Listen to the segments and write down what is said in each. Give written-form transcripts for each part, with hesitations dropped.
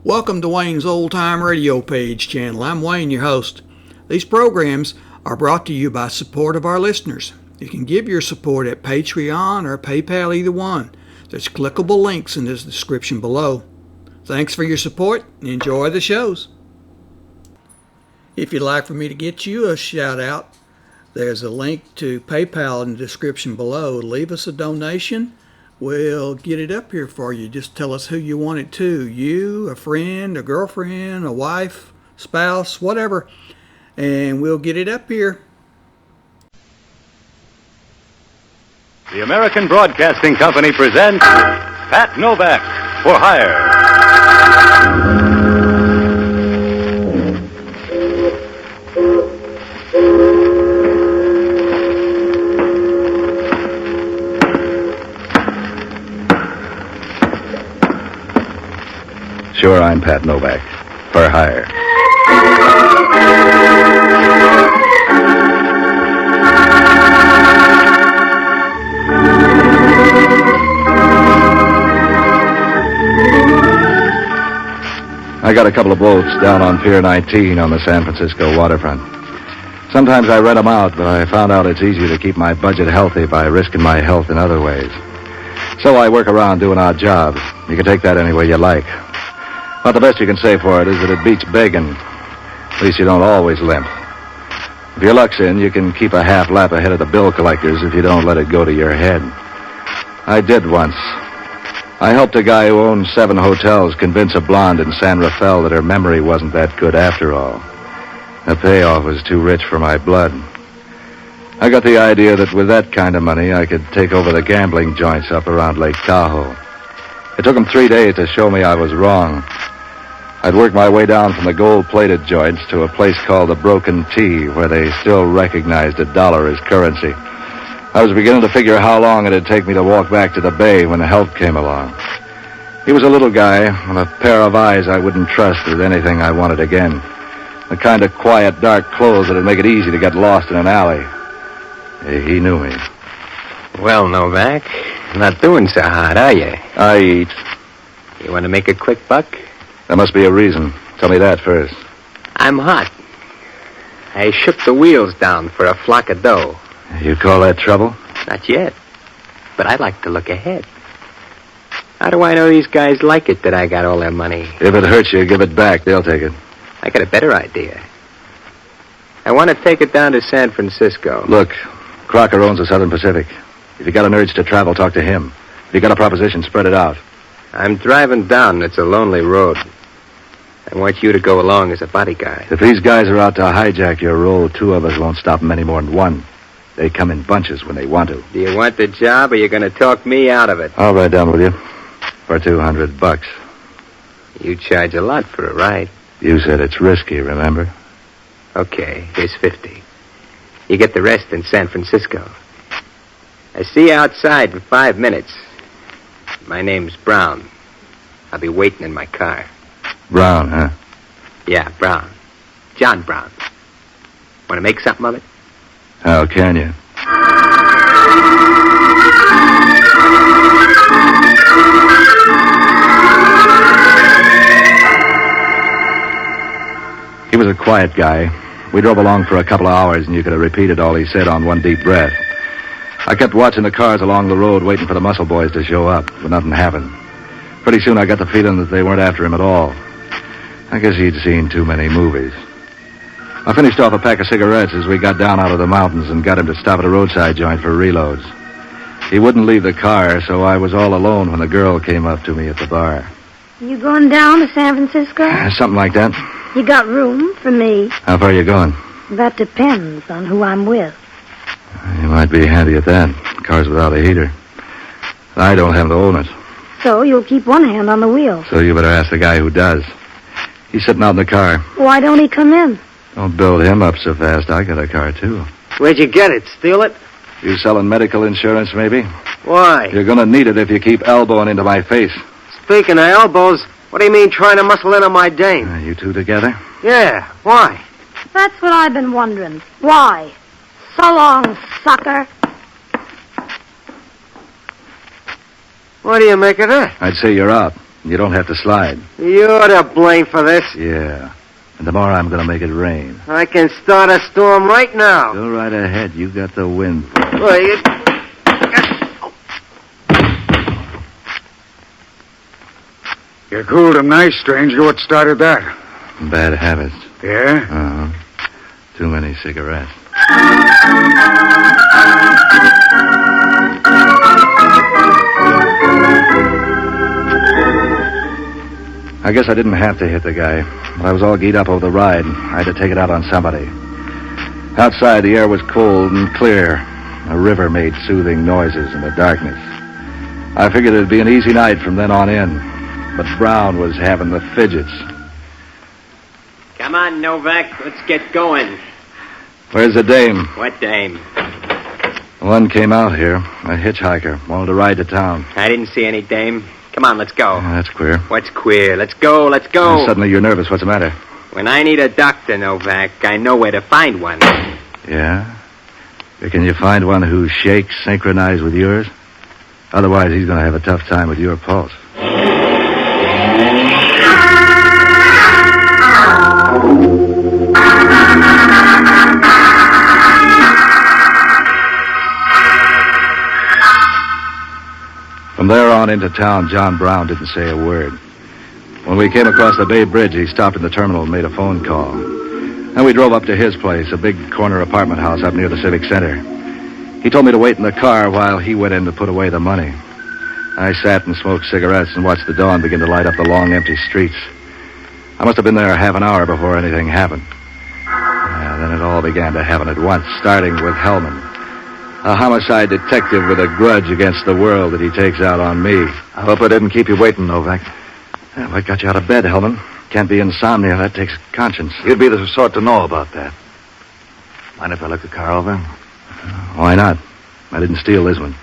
Welcome to Wayne's Old Time Radio Page channel. I'm Wayne, your host. These programs are brought to you by support of our listeners. You can give your support at Patreon or PayPal, either one. There's clickable links in the description below. Thanks for your support and enjoy the shows. If you'd like for me to get you a shout out, there's a link to PayPal in the description below. Leave us a donation. We'll get it up here for you. Just tell us who you want it to. You, a friend, a girlfriend, a wife, spouse, whatever. And we'll get it up here. The American Broadcasting Company presents Pat Novak for Hire. Sure, I'm Pat Novak. For hire. I got a couple of boats down on Pier 19 on the San Francisco waterfront. Sometimes I rent them out, but I found out it's easier to keep my budget healthy by risking my health in other ways. So I work around doing odd jobs. You can take that any way you like. But the best you can say for it is that it beats begging. At least you don't always limp. If your luck's in, you can keep a half lap ahead of the bill collectors if you don't let it go to your head. I did once. I helped a guy who owned 7 hotels convince a blonde in San Raphael that her memory wasn't that good after all. The payoff was too rich for my blood. I got the idea that with that kind of money, I could take over the gambling joints up around Lake Tahoe. It took them 3 days to show me I was wrong. I'd worked my way down from the gold-plated joints to a place called the Broken T, where they still recognized a dollar as currency. I was beginning to figure how long it'd take me to walk back to the bay when help came along. He was a little guy with a pair of eyes I wouldn't trust with anything I wanted again. The kind of quiet, dark clothes that'd make it easy to get lost in an alley. He knew me. Well, Novak, not doing so hot, are you? I eat. You want to make a quick buck? There must be a reason. Tell me that first. I'm hot. I shook the wheels down for a flock of dough. You call that trouble? Not yet. But I like to look ahead. How do I know these guys like it that I got all their money? If it hurts you, give it back. They'll take it. I got a better idea. I want to take it down to San Francisco. Look, Crocker owns the Southern Pacific. If you got an urge to travel, talk to him. If you got a proposition, spread it out. I'm driving down. It's a lonely road. I want you to go along as a bodyguard. If these guys are out to hijack your role, 2 of us won't stop them any more than 1. They come in bunches when they want to. Do you want the job, or you going to talk me out of it? I'll ride down with you for $200. You charge a lot for a ride. You said it's risky, remember? Okay, here's 50. You get the rest in San Francisco. I see you outside in 5 minutes. My name's Brown. I'll be waiting in my car. Brown, huh? Yeah, Brown. John Brown. Want to make something of it? How can you? He was a quiet guy. We drove along for a couple of hours, and you could have repeated all he said on one deep breath. I kept watching the cars along the road, waiting for the muscle boys to show up, but nothing happened. Pretty soon I got the feeling that they weren't after him at all. I guess he'd seen too many movies. I finished off a pack of cigarettes as we got down out of the mountains and got him to stop at a roadside joint for reloads. He wouldn't leave the car, so I was all alone when the girl came up to me at the bar. You going down to San Francisco? Something like that. You got room for me? How far are you going? That depends on who I'm with. You might be handy at that. Car's without a heater. I don't have to own it. So you'll keep one hand on the wheel. So you better ask the guy who does. He's sitting out in the car. Why don't he come in? Don't build him up so fast. I got a car, too. Where'd you get it? Steal it? You selling medical insurance, maybe? Why? You're going to need it if you keep elbowing into my face. Speaking of elbows, what do you mean trying to muscle in on my dame? Are you two together? Yeah, why? That's what I've been wondering. Why? So long, sucker. What do you make of that? I'd say you're out. You don't have to slide. You're to blame for this. Yeah. And tomorrow I'm going to make it rain. I can start a storm right now. Go right ahead. You got the wind. Well, You cooled him nice, stranger. What started that? Bad habits. Yeah? Uh-huh. Too many cigarettes. I guess I didn't have to hit the guy, but I was all geared up over the ride. I had to take it out on somebody. Outside, the air was cold and clear. A river made soothing noises in the darkness. I figured it'd be an easy night from then on in, but Brown was having the fidgets. Come on, Novak. Let's get going. Where's the dame? What dame? One came out here, a hitchhiker, wanted to ride to town. I didn't see any dame. Come on, let's go. That's queer. What's queer? Let's go, let's go. And suddenly you're nervous. What's the matter? When I need a doctor, Novak, I know where to find one. Yeah? Can you find one whose shakes synchronize with yours? Otherwise, he's going to have a tough time with your pulse. From there on into town, John Brown didn't say a word. When we came across the Bay Bridge, he stopped in the terminal and made a phone call. Then we drove up to his place, a big corner apartment house up near the Civic Center. He told me to wait in the car while he went in to put away the money. I sat and smoked cigarettes and watched the dawn begin to light up the long, empty streets. I must have been there half an hour before anything happened. Then it all began to happen at once, starting with Hellman, a homicide detective with a grudge against the world that he takes out on me. I hope I didn't keep you waiting, Novak. Yeah, what got you out of bed, Hellman? Can't be insomnia. That takes conscience. You'd be the sort to know about that. Mind if I look the car over? Why not? I didn't steal this one.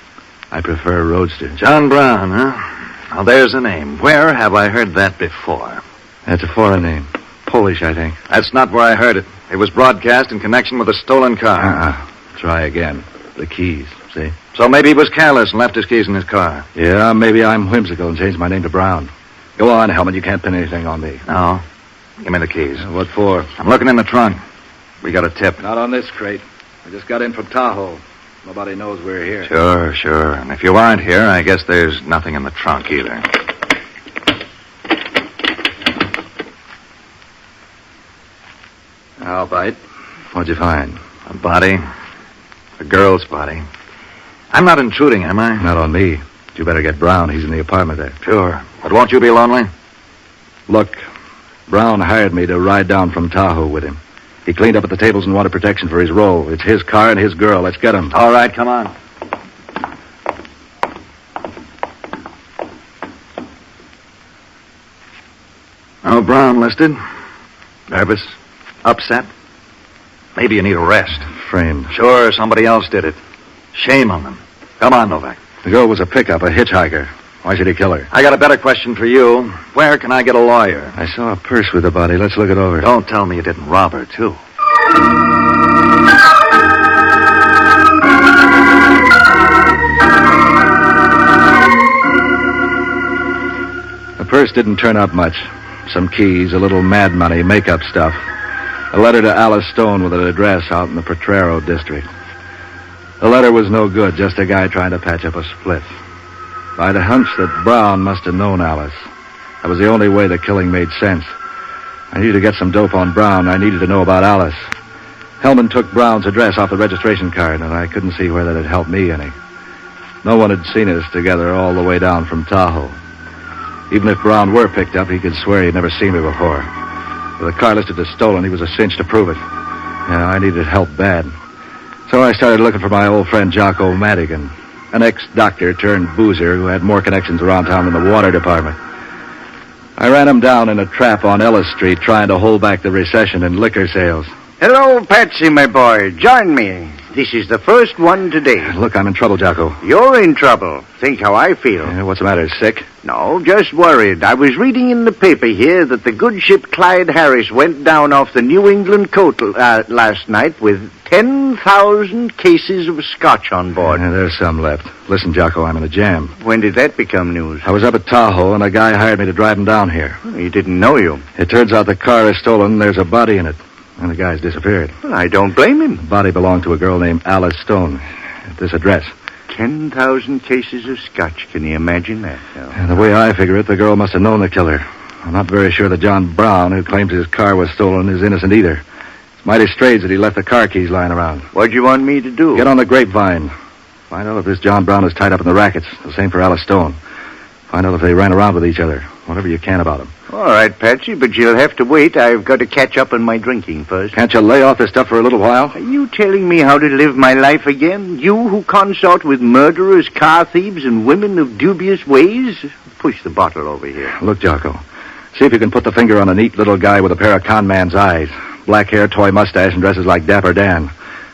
I prefer roadster. John Brown, huh? Now, there's a name. Where have I heard that before? That's a foreign name. Polish, I think. That's not where I heard it. It was broadcast in connection with a stolen car. Try again. The keys, see? So maybe he was careless and left his keys in his car. Yeah, maybe I'm whimsical and changed my name to Brown. Go on, Hellman. You can't pin anything on me. No. Give me the keys. What for? I'm looking in the trunk. We got a tip. Not on this crate. I just got in from Tahoe. Nobody knows we're here. Sure. And if you aren't here, I guess there's nothing in the trunk either. I'll bite. What'd you find? A body. A girl's body. I'm not intruding, am I? Not on me. You better get Brown. He's in the apartment there. Sure. But won't you be lonely? Look, Brown hired me to ride down from Tahoe with him. He cleaned up at the tables and wanted protection for his role. It's his car and his girl. Let's get him. All right, come on. Oh, Brown listed. Nervous. Upset. Maybe you need a rest. Framed. Sure, somebody else did it. Shame on them. Come on, Novak. The girl was a pickup, a hitchhiker. Why should he kill her? I got a better question for you. Where can I get a lawyer? I saw a purse with the body. Let's look it over. Don't tell me you didn't rob her, too. The purse didn't turn up much. Some keys, a little mad money, makeup stuff. A letter to Alice Stone with an address out in the Potrero district. The letter was no good, just a guy trying to patch up a split. I had a hunch that Brown must have known Alice. That was the only way the killing made sense. I needed to get some dope on Brown. I needed to know about Alice. Hellman took Brown's address off the registration card, and I couldn't see where that had helped me any. No one had seen us together all the way down from Tahoe. Even if Brown were picked up, he could swear he'd never seen me before. With the car listed as stolen, he was a cinch to prove it. Yeah, I needed help bad. So I started looking for my old friend Jocko Madigan, an ex-doctor turned boozer who had more connections around town than the water department. I ran him down in a trap on Ellis Street trying to hold back the recession in liquor sales. Hello, Patsy, my boy. Join me. This is the first one today. Look, I'm in trouble, Jocko. You're in trouble. Think how I feel. What's the matter? Sick? No, just worried. I was reading in the paper here that the good ship Clyde Harris went down off the New England coast last night with 10,000 cases of scotch on board. There's some left. Listen, Jocko, I'm in a jam. When did that become news? I was up at Tahoe, and a guy hired me to drive him down here. He didn't know you. It turns out the car is stolen, and there's a body in it. And the guy's disappeared. Well, I don't blame him. The body belonged to a girl named Alice Stone at this address. 10,000 cases of scotch. Can you imagine that? And the way I figure it, the girl must have known the killer. I'm not very sure that John Brown, who claims his car was stolen, is innocent either. It's mighty strange that he left the car keys lying around. What'd you want me to do? Get on the grapevine. Find out if this John Brown is tied up in the rackets. The same for Alice Stone. Find out if they ran around with each other. Whatever you can about them. All right, Patsy, but you'll have to wait. I've got to catch up on my drinking first. Can't you lay off this stuff for a little while? Are you telling me how to live my life again? You who consort with murderers, car thieves, and women of dubious ways? Push the bottle over here. Look, Jocko. See if you can put the finger on a neat little guy with a pair of con man's eyes. Black hair, toy mustache, and dresses like Dapper Dan.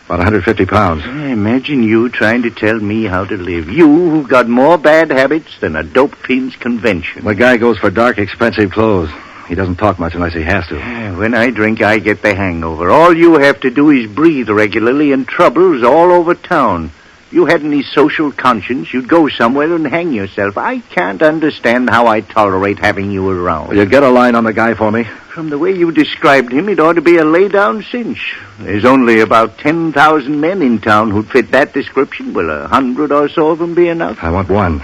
About 150 pounds. Imagine you trying to tell me how to live. You who've got more bad habits than a dope fiend's convention. The guy goes for dark, expensive clothes. He doesn't talk much unless he has to. When I drink, I get the hangover. All you have to do is breathe regularly, and trouble's all over town. If you had any social conscience, you'd go somewhere and hang yourself. I can't understand how I tolerate having you around. Will you get a line on the guy for me? From the way you described him, it ought to be a lay-down cinch. There's only about 10,000 men in town who'd fit that description. Will 100 or so of them be enough? I want one.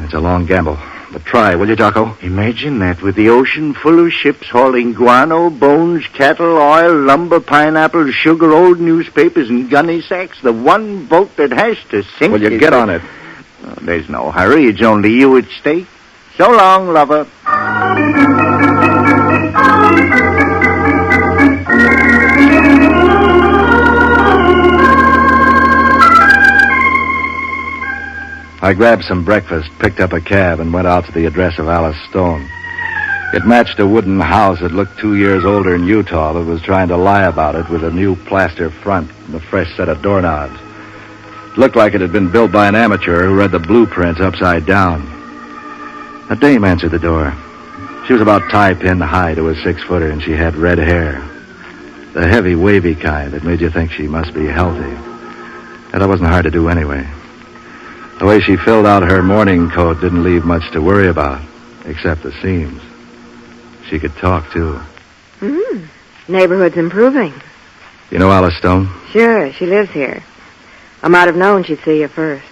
It's a long gamble. But try, will you, Jocko? Imagine that, with the ocean full of ships hauling guano, bones, cattle, oil, lumber, pineapples, sugar, old newspapers, and gunny sacks. The one boat that has to sink. Will you get on it? Oh, there's no hurry. It's only you at stake. So long, lover. I grabbed some breakfast, picked up a cab, and went out to the address of Alice Stone. It matched a wooden house that looked 2 years older in Utah, but was trying to lie about it with a new plaster front and a fresh set of doorknobs. It looked like it had been built by an amateur who read the blueprints upside down. A dame answered the door. She was about tie-pin high to a 6-footer, and she had red hair. The heavy, wavy kind that made you think she must be healthy. And that wasn't hard to do anyway. The way she filled out her morning coat didn't leave much to worry about, except the seams. She could talk, too. Neighborhood's improving. You know Alice Stone? Sure, she lives here. I might have known she'd see you first.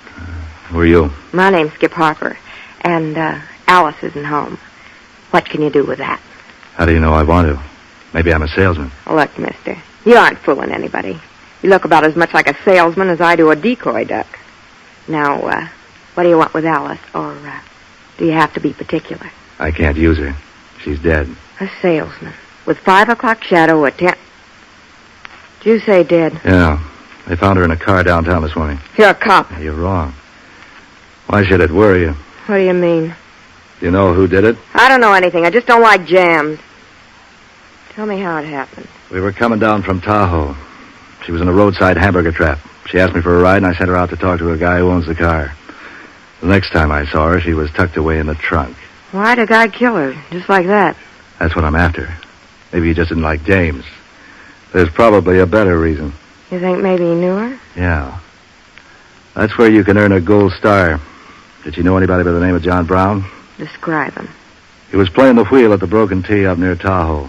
Who are you? My name's Skip Harper, and Alice isn't home. What can you do with that? How do you know I want to? Maybe I'm a salesman. Look, mister, you aren't fooling anybody. You look about as much like a salesman as I do a decoy duck. Now, what do you want with Alice, or do you have to be particular? I can't use her. She's dead. A salesman with 5 o'clock shadow at 10... Did you say dead? Yeah. They found her in a car downtown this morning. You're a cop. You're wrong. Why should it worry you? What do you mean? Do you know who did it? I don't know anything. I just don't like jams. Tell me how it happened. We were coming down from Tahoe. She was in a roadside hamburger trap. She asked me for a ride, and I sent her out to talk to a guy who owns the car. The next time I saw her, she was tucked away in the trunk. Why'd a guy kill her, just like that? That's what I'm after. Maybe he just didn't like James. There's probably a better reason. You think maybe he knew her? Yeah. That's where you can earn a gold star. Did you know anybody by the name of John Brown? Describe him. He was playing the wheel at the Broken Tee up near Tahoe.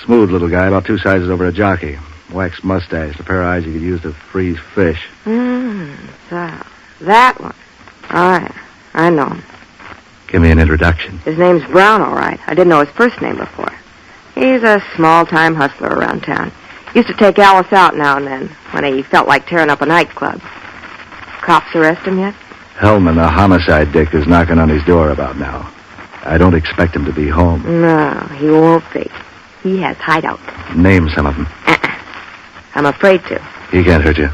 Smooth little guy, about 2 sizes over a jockey. Waxed mustache, a pair of eyes you could use to freeze fish. So, that one. All right, I know him. Give me an introduction. His name's Brown, all right. I didn't know his first name before. He's a small-time hustler around town. Used to take Alice out now and then, when he felt like tearing up a nightclub. Cops arrest him yet? Hellman, the homicide dick, is knocking on his door about now. I don't expect him to be home. No, he won't be. He has hideouts. Name some of them. I'm afraid to. He can't hurt you.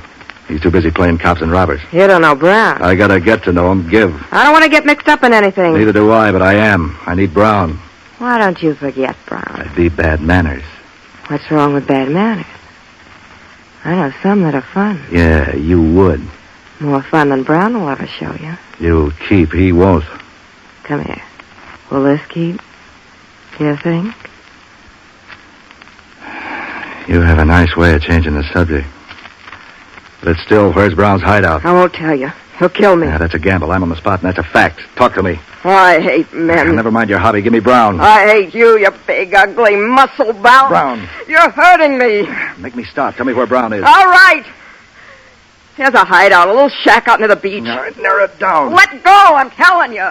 He's too busy playing cops and robbers. You don't know Brown. I gotta get to know him. Give. I don't want to get mixed up in anything. Neither do I, but I am. I need Brown. Why don't you forget Brown? I'd be bad manners. What's wrong with bad manners? I know some that are fun. Yeah, you would. More fun than Brown will ever show you. You'll keep, he won't. Come here. Will this keep? Do you think? You have a nice way of changing the subject. But still, where's Brown's hideout? I won't tell you. He'll kill me. Yeah, that's a gamble. I'm on the spot, and that's a fact. Talk to me. I hate men. Never mind your hobby. Give me Brown. I hate you, you big, ugly, muscle-bound. Brown. You're hurting me. Make me stop. Tell me where Brown is. All right. Here's a hideout, a little shack out near the beach. Narrow it down. Let go, I'm telling you.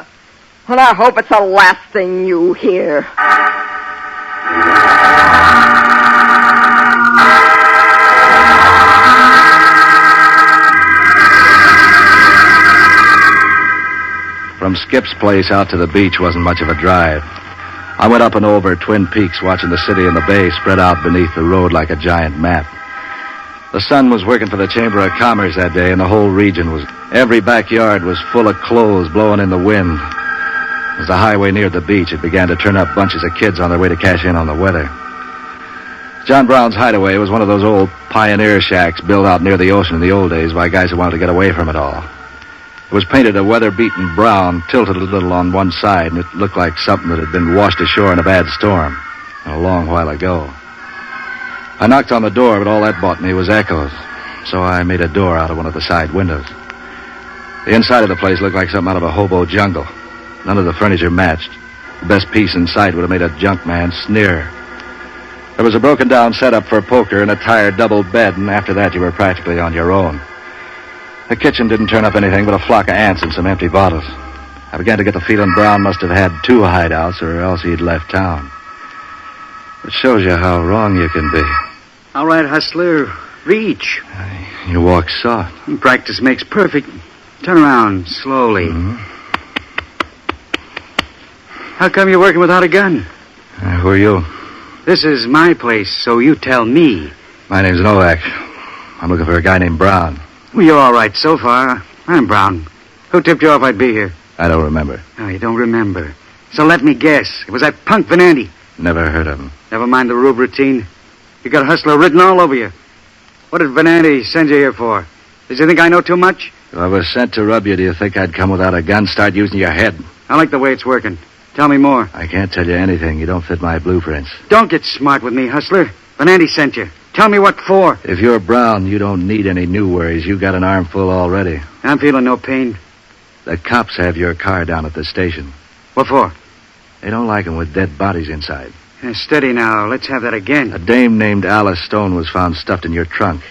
And I hope it's the last thing you hear. From Skip's place out to the beach wasn't much of a drive. I went up and over Twin Peaks, watching the city and the bay spread out beneath the road like a giant map. The sun was working for the Chamber of Commerce that day, and the whole region was... Every backyard was full of clothes blowing in the wind. As the highway neared the beach, it began to turn up bunches of kids on their way to cash in on the weather. John Brown's hideaway was one of those old pioneer shacks built out near the ocean in the old days by guys who wanted to get away from it all. It was painted a weather-beaten brown, tilted a little on one side, and it looked like something that had been washed ashore in a bad storm a long while ago. I knocked on the door, but all that bought me was echoes, so I made a door out of one of the side windows. The inside of the place looked like something out of a hobo jungle. None of the furniture matched. The best piece in sight would have made a junk man sneer. There was a broken-down setup for poker and a tired double bed, and after that you were practically on your own. The kitchen didn't turn up anything but a flock of ants and some empty bottles. I began to get the feeling Brown must have had 2 hideouts, or else he'd left town. It shows you how wrong you can be. All right, hustler. Reach. You walk soft. Practice makes perfect. Turn around slowly. Mm-hmm. How come you're working without a gun? Who are you? This is my place, so you tell me. My name's Novak. I'm looking for a guy named Brown. Well, you're all right so far. I'm Brown. Who tipped you off I'd be here? I don't remember. Oh, you don't remember. So let me guess. It was that punk Venanti. Never heard of him. Never mind the rube routine. You got hustler written all over you. What did Venanti send you here for? Does he think I know too much? If I was sent to rub you, do you think I'd come without a gun, start using your head? I like the way it's working. Tell me more. I can't tell you anything. You don't fit my blueprints. Don't get smart with me, hustler. Venanti sent you. Tell me what for. If you're Brown, you don't need any new worries. You got an armful already. I'm feeling no pain. The cops have your car down at the station. What for? They don't like 'em with dead bodies inside. Steady now. Let's have that again. A dame named Alice Stone was found stuffed in your trunk.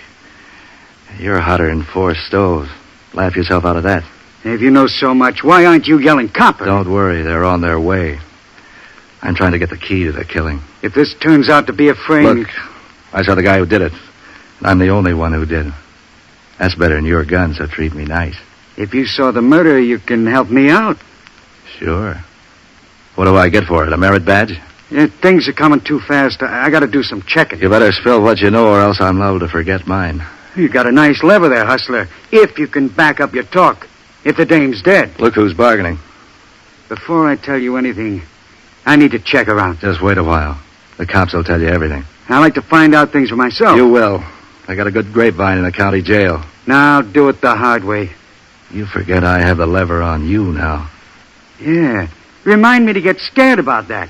You're hotter than 4 stoves. Laugh yourself out of that. If you know so much, why aren't you yelling copper? Don't worry, they're on their way. I'm trying to get the key to the killing. If this turns out to be a frame... Look, I saw the guy who did it. And I'm the only one who did. That's better than your gun, so treat me nice. If you saw the murder, you can help me out. Sure. What do I get for it, a merit badge? Yeah, things are coming too fast. I got to do some checking. You better spill what you know, or else I'm liable to forget mine. You got a nice lever there, hustler. If you can back up your talk. If the dame's dead. Look who's bargaining. Before I tell you anything, I need to check around. Just wait a while. The cops will tell you everything. I like to find out things for myself. You will. I got a good grapevine in the county jail. Now do it the hard way. You forget I have the lever on you now. Yeah. Remind me to get scared about that.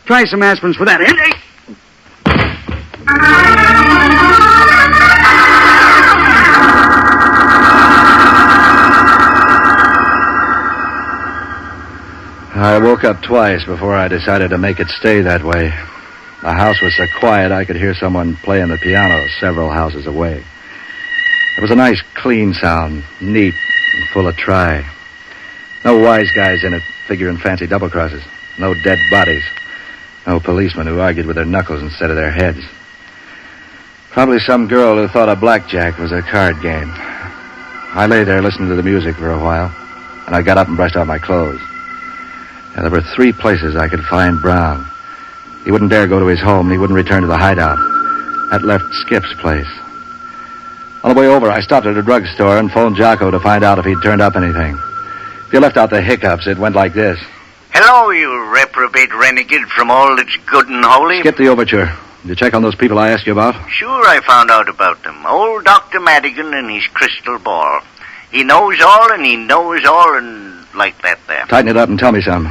Try some aspirins for that. I woke up twice before I decided to make it stay that way. The house was so quiet I could hear someone playing the piano several houses away. It was a nice, clean sound, neat and full of try. No wise guys in it figuring fancy double crosses. No dead bodies. No policemen who argued with their knuckles instead of their heads. Probably some girl who thought a blackjack was a card game. I lay there listening to the music for a while, and I got up and brushed off my clothes. There were 3 places I could find Brown. He wouldn't dare go to his home, and he wouldn't return to the hideout. That left Skip's place. On the way over, I stopped at a drugstore and phoned Jocko to find out if he'd turned up anything. If you left out the hiccups, it went like this. Hello, you reprobate renegade from all that's good and holy. Skip the overture. Did you check on those people I asked you about? Sure, I found out about them. Old Dr. Madigan and his crystal ball. He knows all and he knows all and like that there. Tighten it up and tell me some.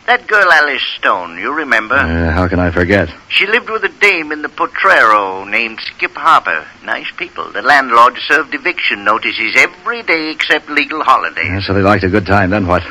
That girl Alice Stone, you remember? How can I forget? She lived with a dame in the Potrero named Skip Harper. Nice people. The landlord served eviction notices every day except legal holidays. So they liked a good time, then what?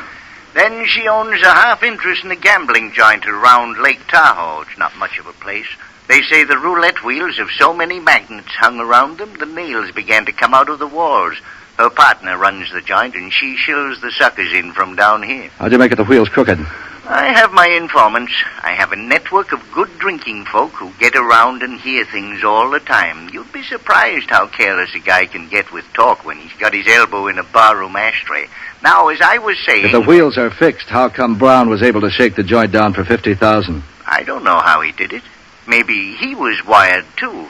Then she owns a half interest in a gambling joint around Lake Tahoe. It's not much of a place. They say the roulette wheels have so many magnets hung around them, the nails began to come out of the walls. Her partner runs the joint, and she shills the suckers in from down here. How'd you make it the wheels crooked? I have my informants. I have a network of good drinking folk who get around and hear things all the time. You'd be surprised how careless a guy can get with talk when he's got his elbow in a barroom ashtray. Now, as I was saying... If the wheels are fixed, how come Brown was able to shake the joint down for $50,000? I don't know how he did it. Maybe he was wired, too.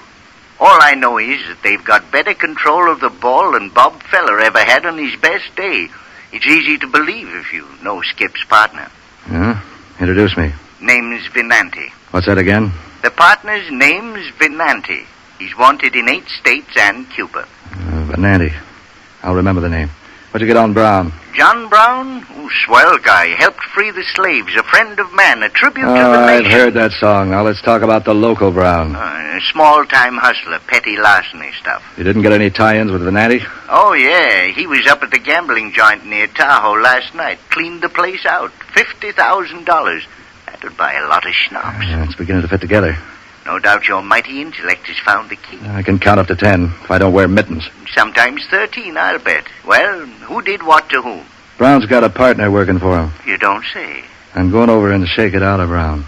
All I know is that they've got better control of the ball than Bob Feller ever had on his best day. It's easy to believe if you know Skip's partner. Yeah? Introduce me. Name's Venanti. What's that again? The partner's name's Venanti. He's wanted in 8 states and Cuba. Venanti. I'll remember the name. What'd you get on Brown? John Brown? Oh, swell guy. Helped free the slaves. A friend of man. A tribute to the I've nation. heard that song. Now let's talk about the local Brown. A small-time hustler. Petty larceny stuff. You didn't get any tie-ins with Venanti? Oh, yeah. He was up at the gambling joint near Tahoe last night. Cleaned the place out. $50,000. That would buy a lot of schnapps. It's beginning to fit together. No doubt your mighty intellect has found the key. I can count up to 10 if I don't wear mittens. Sometimes 13, I'll bet. Well, who did what to whom? Brown's got a partner working for him. You don't say. I'm going over and shake it out of Brown.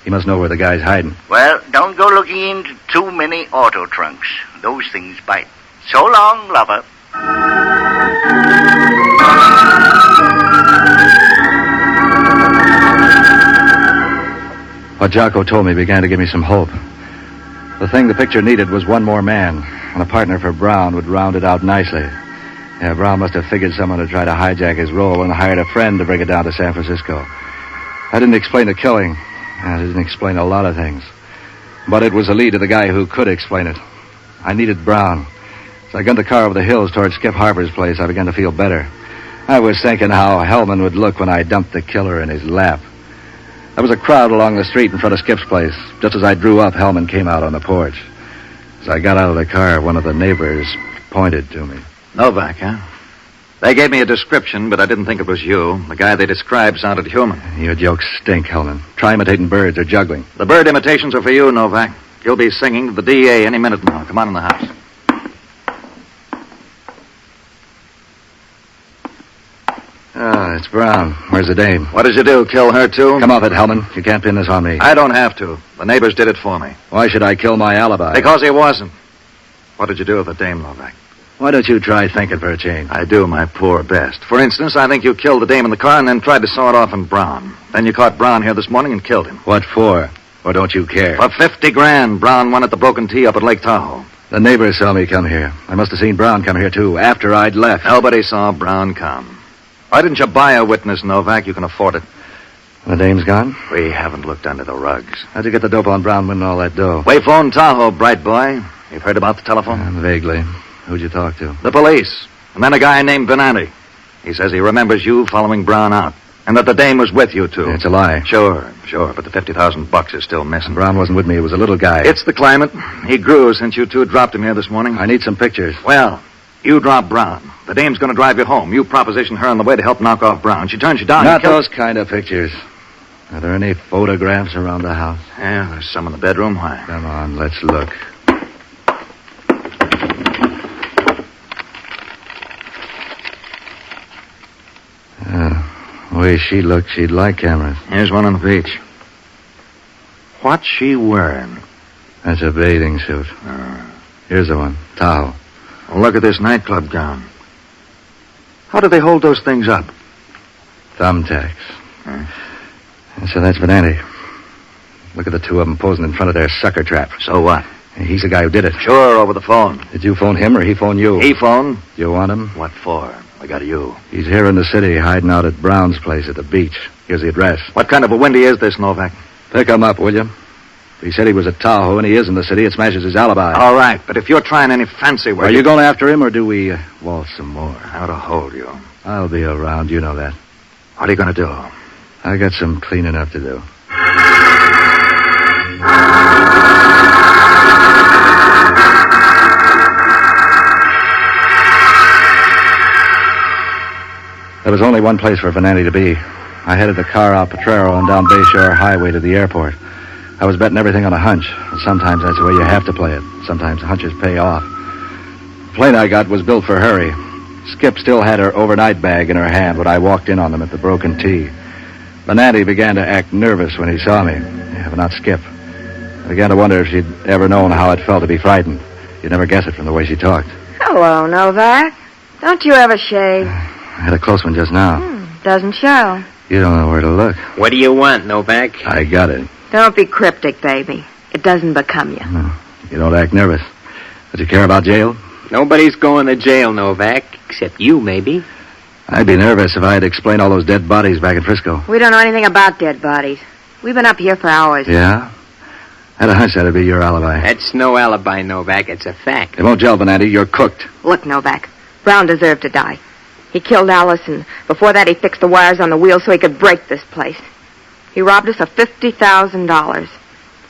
He must know where the guy's hiding. Well, don't go looking into too many auto trunks. Those things bite. So long, lover. What Jocko told me began to give me some hope. The thing the picture needed was one more man, and a partner for Brown would round it out nicely. Yeah, Brown must have figured someone to try to hijack his role and hired a friend to bring it down to San Francisco. That didn't explain the killing. It didn't explain a lot of things. But it was a lead to the guy who could explain it. I needed Brown. As I gunned the car over the hills towards Skip Harper's place, I began to feel better. I was thinking how Hellman would look when I dumped the killer in his lap. There was a crowd along the street in front of Skip's place. Just as I drew up, Hellman came out on the porch. As I got out of the car, one of the neighbors pointed to me. Novak, huh? They gave me a description, but I didn't think it was you. The guy they described sounded human. Your jokes stink, Hellman. Try imitating birds or juggling. The bird imitations are for you, Novak. You'll be singing to the DA any minute now. Come on in the house. It's Brown. Where's the dame? What did you do, kill her, too? Come off it, Hellman. You can't pin this on me. I don't have to. The neighbors did it for me. Why should I kill my alibi? Because he wasn't. What did you do with the dame, Novak? Why don't you try thinking for a change? I do my poor best. For instance, I think you killed the dame in the car and then tried to saw it off on Brown. Then you caught Brown here this morning and killed him. What for? Or don't you care? For $50,000, Brown won at the Broken Tee up at Lake Tahoe. The neighbors saw me come here. I must have seen Brown come here, too, after I'd left. Nobody saw Brown come. Why didn't you buy a witness, Novak? You can afford it. The dame's gone? We haven't looked under the rugs. How'd you get the dope on Brown winning all that dough? Wayphone Tahoe, bright boy. You've heard about the telephone? Vaguely. Who'd you talk to? The police. And then a guy named Venanti. He says he remembers you following Brown out. And that the dame was with you, too. It's a lie. Sure. But the $50,000 is still missing. Brown wasn't with me. He was a little guy. It's the climate. He grew since you two dropped him here this morning. I need some pictures. Well, you drop Brown. The dame's going to drive you home. You proposition her on the way to help knock off Brown. She turns you down. Not those kind of pictures. Are there any photographs around the house? Yeah, there's some in the bedroom. Why? Come on, let's look. The way she looked, she'd like cameras. Here's one on the beach. What's she wearing? That's a bathing suit. Here's the one. Tahoe. Well, look at this nightclub gown. How do they hold those things up? Thumbtacks. And so that's Venanti. Look at the two of them posing in front of their sucker trap. So what? He's the guy who did it. Sure, over the phone. Did you phone him or he phone you? He phoned. You want him? What for? I got you. He's here in the city, hiding out at Brown's place at the beach. Here's the address. What kind of a windy is this, Novak? Pick him up, will you? If he said he was at Tahoe and he is in the city, it smashes his alibi. All right, but if you're trying any fancy work... Are you going after him, or do we waltz some more? How to hold you. I'll be around, you know that. What are you going to do? I got some cleaning up to do. There was only one place for Venanti to be. I headed the car out Potrero and down Bayshore Highway to the airport. I was betting everything on a hunch. Sometimes that's the way you have to play it. Sometimes hunches pay off. The plane I got was built for hurry. Skip still had her overnight bag in her hand when I walked in on them at the Broken T. Venanti began to act nervous when he saw me. Yeah, but not Skip. I began to wonder if she'd ever known how it felt to be frightened. You'd never guess it from the way she talked. Hello, Novak. Don't you ever shave? I had a close one just now. Doesn't show. You don't know where to look. What do you want, Novak? I got it. Don't be cryptic, baby. It doesn't become you. No, you don't act nervous. But you care about jail? Nobody's going to jail, Novak, except you, maybe. I'd be nervous if I had to explain all those dead bodies back in Frisco. We don't know anything about dead bodies. We've been up here for hours. Yeah? I had a hunch that'd be your alibi. That's no alibi, Novak. It's a fact. It won't gel, Venanti. You're cooked. Look, Novak, Brown deserved to die. He killed Alice, and before that he fixed the wires on the wheel so he could break this place. He robbed us of $50,000.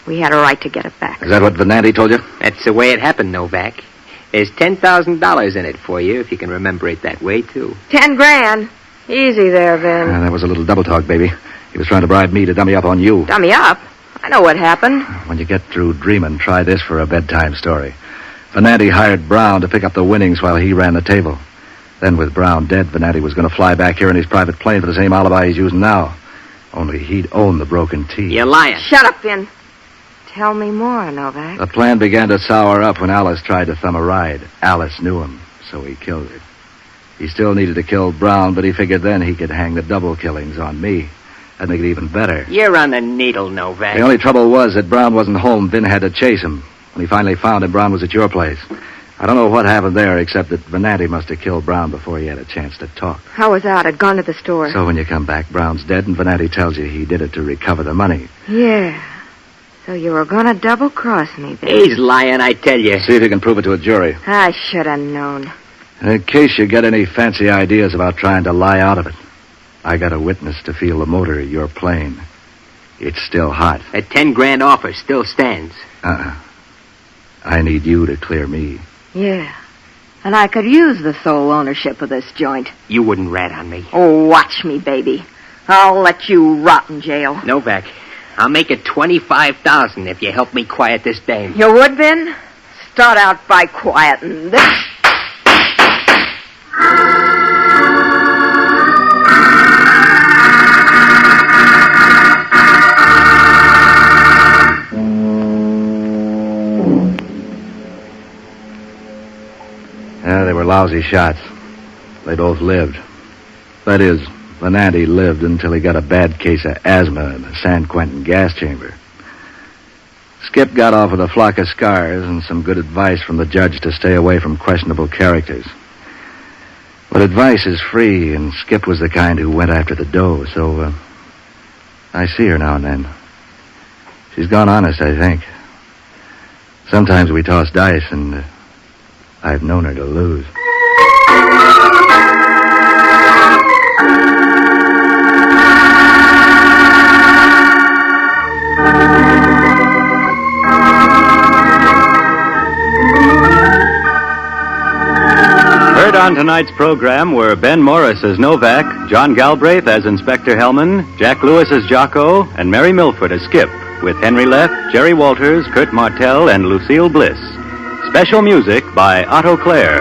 We had a right to get it back. Is that what Venanti told you? That's the way it happened, Novak. There's $10,000 in it for you, if you can remember it that way, too. 10 grand. Easy there, Vin. That was a little double talk, baby. He was trying to bribe me to dummy up on you. Dummy up? I know what happened. When you get through dreaming, try this for a bedtime story. Venanti hired Brown to pick up the winnings while he ran the table. Then with Brown dead, Venanti was going to fly back here in his private plane for the same alibi he's using now. Only he'd own the Broken T. You're lying. Shut up, Vin. Tell me more, Novak. The plan began to sour up when Alice tried to thumb a ride. Alice knew him, so he killed her. He still needed to kill Brown, but he figured then he could hang the double killings on me. That'd make it even better. You're on the needle, Novak. The only trouble was that Brown wasn't home. Vin had to chase him. When he finally found him, Brown was at your place. I don't know what happened there, except that Venanti must have killed Brown before he had a chance to talk. I was out. I'd gone to the store. So when you come back, Brown's dead, and Venanti tells you he did it to recover the money. Yeah. So you were going to double-cross me, baby. He's lying, I tell you. See if you can prove it to a jury. I should have known. In case you get any fancy ideas about trying to lie out of it, I got a witness to feel the motor of your plane. It's still hot. That 10 grand offer still stands. I need you to clear me. Yeah. And I could use the sole ownership of this joint. You wouldn't rat on me. Oh, watch me, baby. I'll let you rot in jail. Novak, I'll make it $25,000 if you help me quiet this dame. You would, Ben? Start out by quieting this. Yeah, they were lousy shots. They both lived. That is, Venanti lived until he got a bad case of asthma in the San Quentin gas chamber. Skip got off with a flock of scars and some good advice from the judge to stay away from questionable characters. But advice is free, and Skip was the kind who went after the dough, so I see her now and then. She's gone honest, I think. Sometimes we toss dice, and I've known her to lose. Heard on tonight's program were Ben Morris as Novak, John Galbraith as Inspector Hellman, Jack Lewis as Jocko, and Mary Milford as Skip, with Henry Leff, Jerry Walters, Kurt Martell, and Lucille Bliss. Special music by Otto Clare.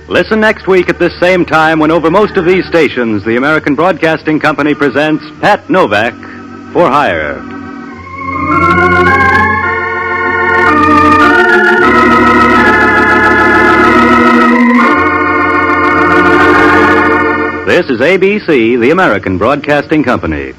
Listen next week at this same time when over most of these stations, the American Broadcasting Company presents Pat Novak for Hire. This is ABC, the American Broadcasting Company.